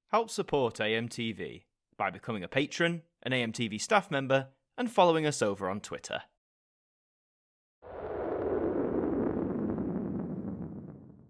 Help support AMTV by becoming a patron, an AMTV staff member, and following us over on Twitter.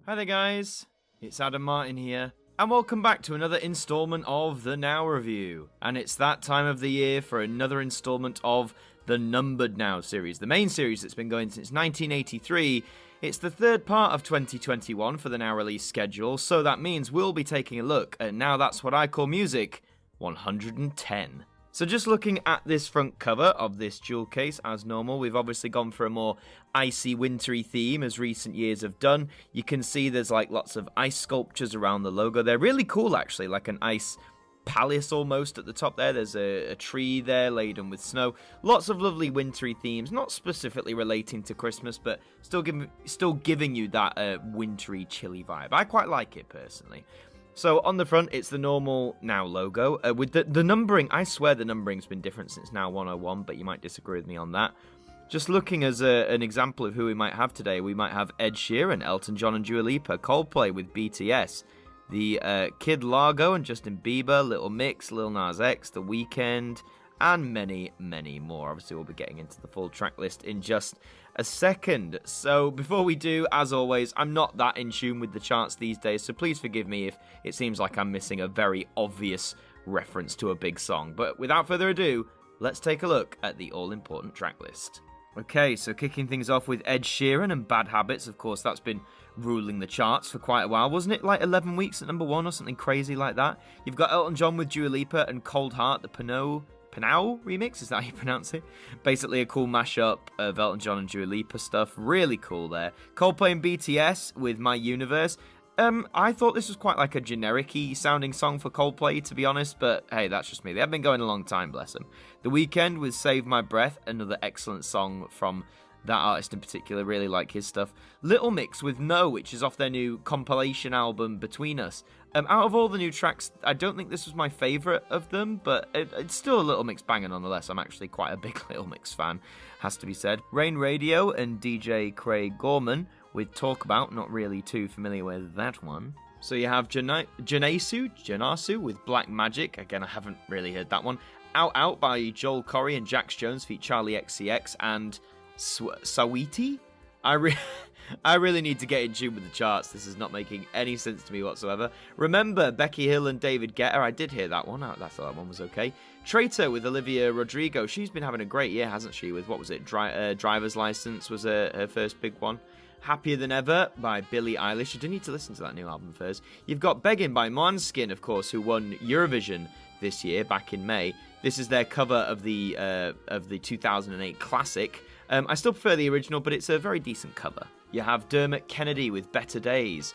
Hi there guys, it's Adam Martin here, and welcome back to another instalment of the Now Review. And it's that time of the year for another instalment of the Numbered Now series, the main series that's been going since 1983. It's the third part of 2021 for the Now release schedule, so that means we'll be taking a look at Now That's What I Call Music 110. So just looking at this front cover of this jewel case, as normal, we've obviously gone for a more icy, wintry theme, as recent years have done. You can see there's like lots of ice sculptures around the logo. They're really cool, actually, like an ice palace almost at the top there. There's a tree there laden with snow. Lots of lovely wintry themes, not specifically relating to Christmas, but still giving you that wintry, chilly vibe. I quite like it, personally. So on the front, it's the normal Now logo. With the numbering, I swear the numbering's been different since Now 101, but you might disagree with me on that. Just looking as an example of who we might have today, we might have Ed Sheeran, Elton John and Dua Lipa, Coldplay with BTS, the Kid Largo and Justin Bieber, Little Mix, Lil Nas X, The Weeknd, and many, many more. Obviously, we'll be getting into the full track list in just a second. So before we do, as always, I'm not that in tune with the charts these days, so please forgive me if it seems like I'm missing a very obvious reference to a big song. But without further ado, let's take a look at the all-important track list. Okay, so kicking things off with Ed Sheeran and Bad Habits. Of course, that's been ruling the charts for quite a while. Wasn't it like 11 weeks at number 1 or something crazy like that? You've got Elton John with Dua Lipa and Cold Heart, the Pinot remix, is that how you pronounce it? Basically a cool mashup of Elton John and Dua Lipa stuff. Really cool there. Coldplay and BTS with My Universe. I thought this was quite like a generic-y sounding song for Coldplay, to be honest, but hey, that's just me. They have been going a long time, bless them. The Weeknd with Save My Breath, another excellent song from that artist in particular, really like his stuff. Little Mix with No, which is off their new compilation album, Between Us. Out of all the new tracks, I don't think this was my favourite of them, but it's still a Little Mix banger nonetheless. I'm actually quite a big Little Mix fan, has to be said. Rain Radio and DJ Craig Gorman with Talk About, not really too familiar with that one. So you have Janasu with Black Magic, again I haven't really heard that one. Out Out by Joel Corey and Jax Jones feat Charlie XCX, and Sawiti? I really need to get in tune with the charts. This is not making any sense to me whatsoever. Remember, Becky Hill and David Guetta. I did hear that one. I thought that one was okay. Traitor with Olivia Rodrigo. She's been having a great year, hasn't she? With, what was it? Driver's License was her first big one. Happier Than Ever by Billie Eilish. You do need to listen to that new album first. You've got Begging by Måneskin, of course, who won Eurovision this year, back in May. This is their cover of the 2008 classic. I still prefer the original, but it's a very decent cover. You have Dermot Kennedy with Better Days,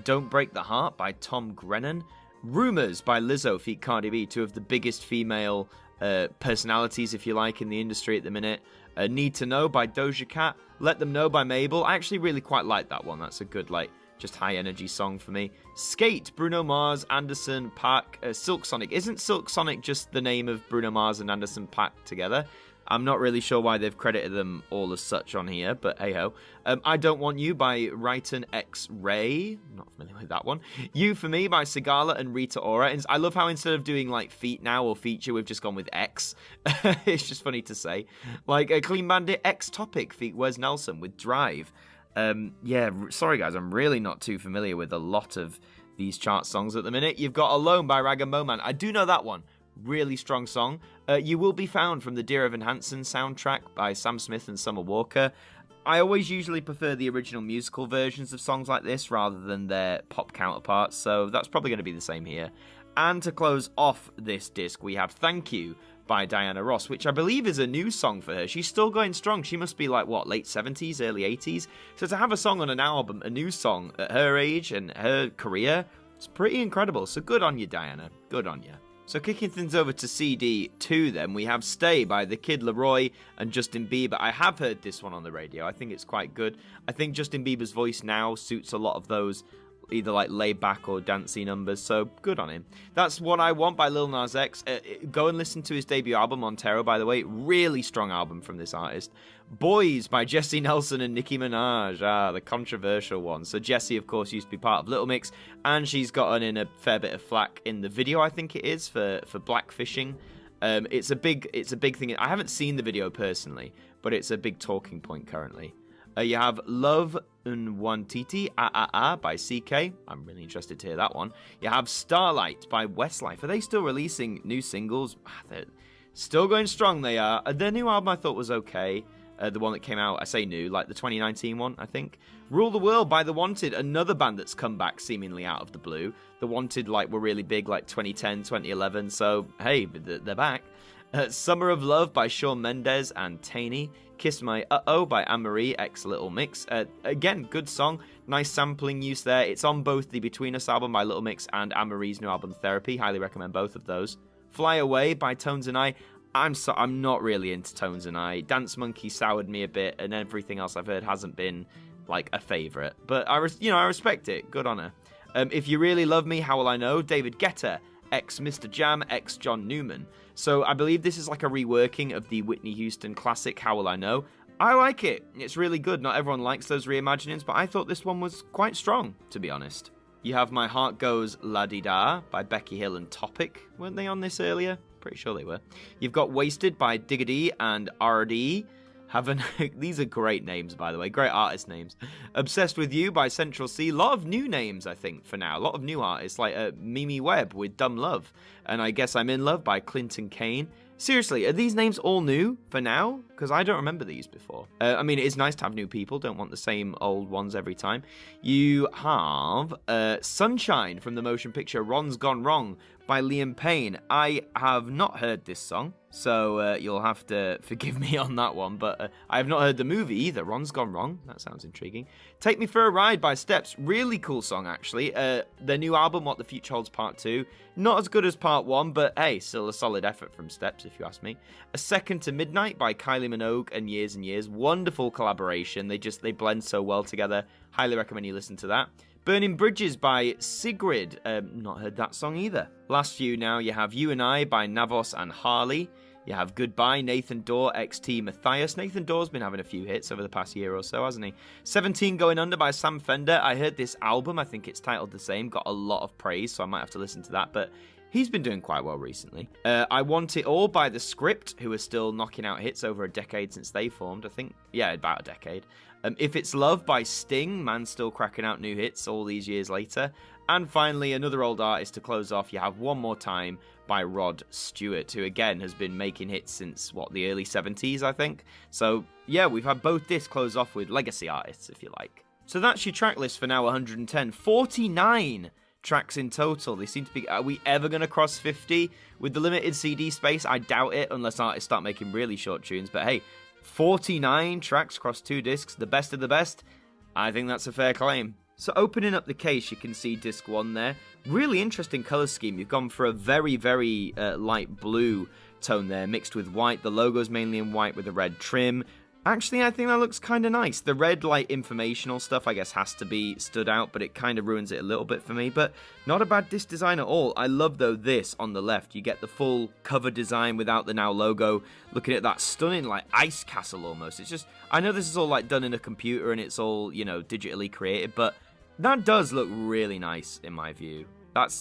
Don't Break the Heart by Tom Grennan, Rumours by Lizzo feat Cardi B, two of the biggest female personalities, if you like, in the industry at the minute. Need to Know by Doja Cat, Let Them Know by Mabel. I actually really quite like that one. That's a good, just high energy song for me. Skate, Bruno Mars, Anderson .Paak, Silk Sonic. Isn't Silk Sonic just the name of Bruno Mars and Anderson .Paak together? I'm not really sure why they've credited them all as such on here, but hey-ho. I Don't Want You by Ryton X Ray. Not familiar with that one. You For Me by Sigala and Rita Ora. And I love how instead of doing feat now or feature, we've just gone with X. It's just funny to say. Like a Clean Bandit X Topic feat Wes Nelson with Drive. Yeah, sorry guys, I'm really not too familiar with a lot of these chart songs at the minute. You've got Alone by Rag & Bowman. I do know that one. Really strong song. You Will Be Found from the Dear Evan Hansen soundtrack by Sam Smith and Summer Walker. I always usually prefer the original musical versions of songs like this rather than their pop counterparts, so that's probably going to be the same here. And to close off this disc, we have Thank You by Diana Ross, which I believe is a new song for her. She's still going strong. She must be late 70s, early 80s. So to have a song on an album, a new song at her age and her career, it's pretty incredible. So good on you, Diana. Good on you. So kicking things over to CD 2 then, we have Stay by The Kid Laroi and Justin Bieber. I have heard this one on the radio. I think it's quite good. I think Justin Bieber's voice now suits a lot of those either like laid back or dancey numbers, so good on him. That's What I Want by Lil Nas X. Go and listen to his debut album, Montero, by the way. Really strong album from this artist. Boys by Jessie Nelson and Nicki Minaj. The controversial one. So Jessie, of course, used to be part of Little Mix, and she's gotten in a fair bit of flack in the video, I think it is, for blackfishing. It's a big thing. I haven't seen the video personally, but it's a big talking point currently. You have Love Unwantiti by CK. I'm really interested to hear that one. You have Starlight by Westlife. Are they still releasing new singles? They're still going strong, they are. Their new album I thought was okay. The one that came out, I say new, like the 2019 one, I think. Rule the World by The Wanted, another band that's come back seemingly out of the blue. The Wanted were really big like 2010, 2011, so hey, they're back. Summer of Love by Shawn Mendes and Taney. Kiss My Uh-Oh by Anne-Marie x Little Mix. Again, good song. Nice sampling use there. It's on both the Between Us album by Little Mix and Anne-Marie's new album Therapy. Highly recommend both of those. Fly Away by Tones and I. I'm not really into Tones and I. Dance Monkey soured me a bit, and everything else I've heard hasn't been like a favourite. But I respect it. Good on her. If You Really Love Me, How Will I Know? David Guetta, ex Mr. Jam, ex John Newman. So I believe this is like a reworking of the Whitney Houston classic, How Will I Know? I like it. It's really good. Not everyone likes those reimaginings, but I thought this one was quite strong, to be honest. You have My Heart Goes La-Di-Da by Becky Hill and Topic. Weren't they on this earlier? Pretty sure they were. You've got Wasted by Diggity and RD. These are great names, by the way. Great artist names. Obsessed With You by Central C. A lot of new names, I think, for now. A lot of new artists, like Mimi Webb with Dumb Love. And I Guess I'm In Love by Clinton Kane. Seriously, are these names all new for now? Because I don't remember these before. I mean, it is nice to have new people. Don't want the same old ones every time. You have Sunshine from the motion picture Ron's Gone Wrong by Liam Payne. I have not heard this song, so you'll have to forgive me on that one. But I have not heard the movie either. Ron's Gone Wrong. That sounds intriguing. Take Me For a Ride by Steps. Really cool song, actually. Their new album, What the Future Holds Part 2. Not as good as Part 1, but hey, still a solid effort from Steps, if you ask me. A Second to Midnight by Kylie Minogue and Years and Years. Wonderful collaboration. They blend so well together. Highly recommend you listen to that. Burning Bridges by Sigrid. Not heard that song either. Last few now, you have You and I by Navos and Harley. You have Goodbye, Nathan Dorr, XT Matthias. Nathan Dorr's been having a few hits over the past year or so, hasn't he? 17 Going Under by Sam Fender. I heard this album, I think it's titled the same, got a lot of praise, so I might have to listen to that, but he's been doing quite well recently. I Want It All by The Script, who are still knocking out hits over a decade since they formed, I think. Yeah, about a decade. If It's Love by Sting, man still cracking out new hits all these years later. And finally, another old artist to close off, you have One More Time by Rod Stewart, who again has been making hits since, the early 70s, I think. So, yeah, we've had both this close off with legacy artists, if you like. So that's your track list for now, 110. 49 tracks in total. They seem to be... Are we ever going to cross 50? With the limited CD space, I doubt it, unless artists start making really short tunes. But hey, 49 tracks across 2 discs, the best of the best. I think that's a fair claim. So opening up the case, you can see disc 1 there. Really interesting colour scheme. You've gone for a very, very light blue tone there, mixed with white. The logo's mainly in white with a red trim. Actually, I think that looks kind of nice. The red, informational stuff, I guess, has to be stood out, but it kind of ruins it a little bit for me. But not a bad disc design at all. I love, though, this on the left. You get the full cover design without the now logo. Looking at that stunning, ice castle almost. It's just, I know this is all, done in a computer and it's all, digitally created, but that does look really nice in my view. That,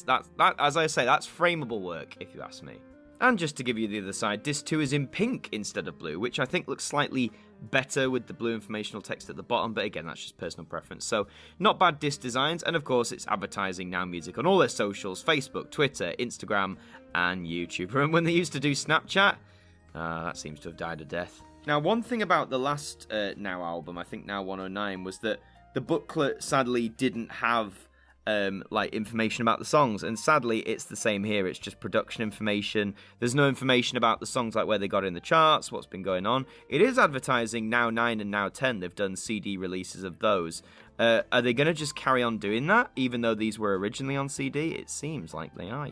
as I say, that's frameable work, if you ask me. And just to give you the other side, disc 2 is in pink instead of blue, which I think looks slightly better with the blue informational text at the bottom, but again, that's just personal preference. So, not bad disc designs, and of course, it's advertising Now Music on all their socials, Facebook, Twitter, Instagram, and YouTube. Remember when they used to do Snapchat? That seems to have died a death. Now, one thing about the last Now album, I think Now 109, was that the booklet sadly didn't have information about the songs, and sadly it's the same here. It's just production information. There's no information about the songs, like where they got in the charts, what's been going on. It is advertising Now 9 and Now 10. They've done CD releases of those. Are they going to just carry on doing that, even though these were originally on CD? It seems like they are,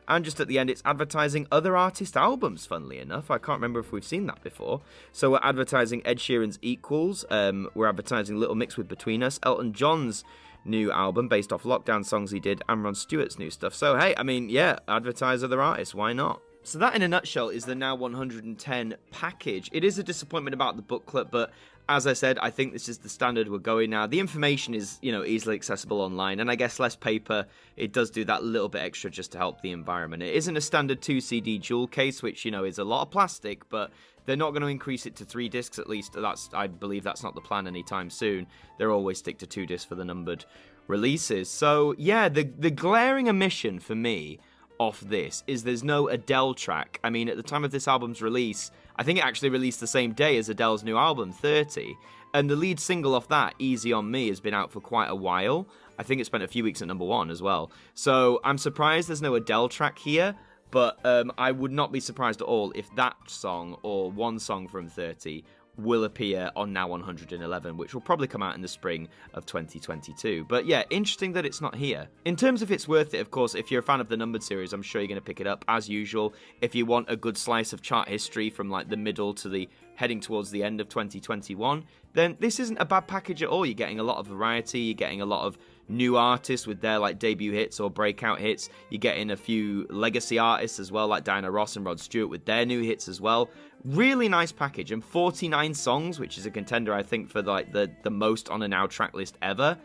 And just at the end, it's advertising other artist albums, funnily enough. I can't remember if we've seen that before. So we're advertising Ed Sheeran's Equals. We're advertising Little Mix with Between Us. Elton John's new album based off lockdown songs he did and Ron Stewart's new stuff. So hey, I mean, yeah, advertise other artists, why not? So that in a nutshell is the Now 110 package. It is a disappointment about the booklet, but as I said, I think this is the standard we're going now. The information is, easily accessible online, and I guess less paper, it does do that little bit extra just to help the environment. It isn't a standard 2 CD jewel case, which, is a lot of plastic, but they're not going to increase it to 3 discs, at least. I believe that's not the plan anytime soon. They'll always stick to 2 discs for the numbered releases. So, yeah, the glaring omission for me off this is there's no Adele track. I mean, at the time of this album's release, I think it actually released the same day as Adele's new album, 30, and the lead single off that, Easy On Me, has been out for quite a while. I think it spent a few weeks at number 1 as well. So I'm surprised there's no Adele track here, but I would not be surprised at all if that song, or one song from 30, will appear on Now 111, which will probably come out in the spring of 2022. But yeah, interesting that it's not here. In terms of it's worth it, of course, if you're a fan of the numbered series, I'm sure you're going to pick it up as usual. If you want a good slice of chart history from like the middle to the heading towards the end of 2021, then this isn't a bad package at all. You're getting a lot of variety, you're getting a lot of new artists with their like debut hits or breakout hits. You're getting a few legacy artists as well, like Diana Ross and Rod Stewart with their new hits as well. Really nice package, and 49 songs, which is a contender, I think, for like the most on a Now track list ever.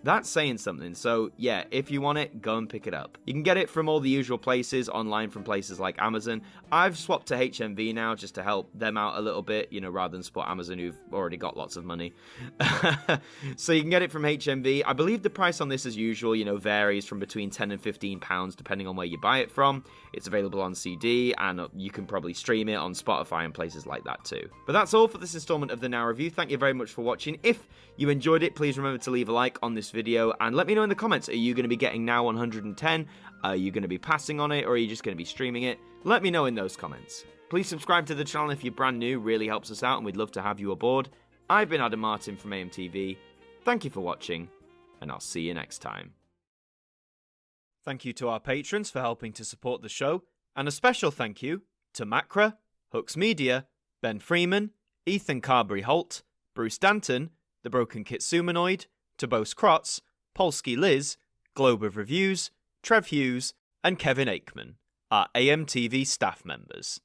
That's saying something. So yeah, if you want it, go and pick it up. You can get it from all the usual places, online from places like Amazon. I've swapped to HMV now just to help them out a little bit, rather than support Amazon, who've already got lots of money. So you can get it from HMV. I believe the price on this, as usual, varies from between £10 and £15 depending on where you buy it from. It's available on CD, and you can probably stream it on Spotify and places like that too. But that's all for this installment of the Now Review. Thank you very much for watching. If you enjoyed it, please remember to leave a like on this video, and let me know in the comments, are you going to be getting Now 110? Are you going to be passing on it, or are you just going to be streaming it? Let me know in those comments. Please subscribe to the channel if you're brand new, really helps us out, and we'd love to have you aboard. I've been Adam Martin from AMTV. Thank you for watching, and I'll see you next time. Thank you to our patrons for helping to support the show, and a special thank you to Macra, Hooks Media, Ben Freeman, Ethan Carberry-Holt, Bruce Danton, The Broken Kitsumanoid, Tobos Krotz, Polsky Liz, Globe of Reviews, Trev Hughes, and Kevin Aikman, our AMTV staff members.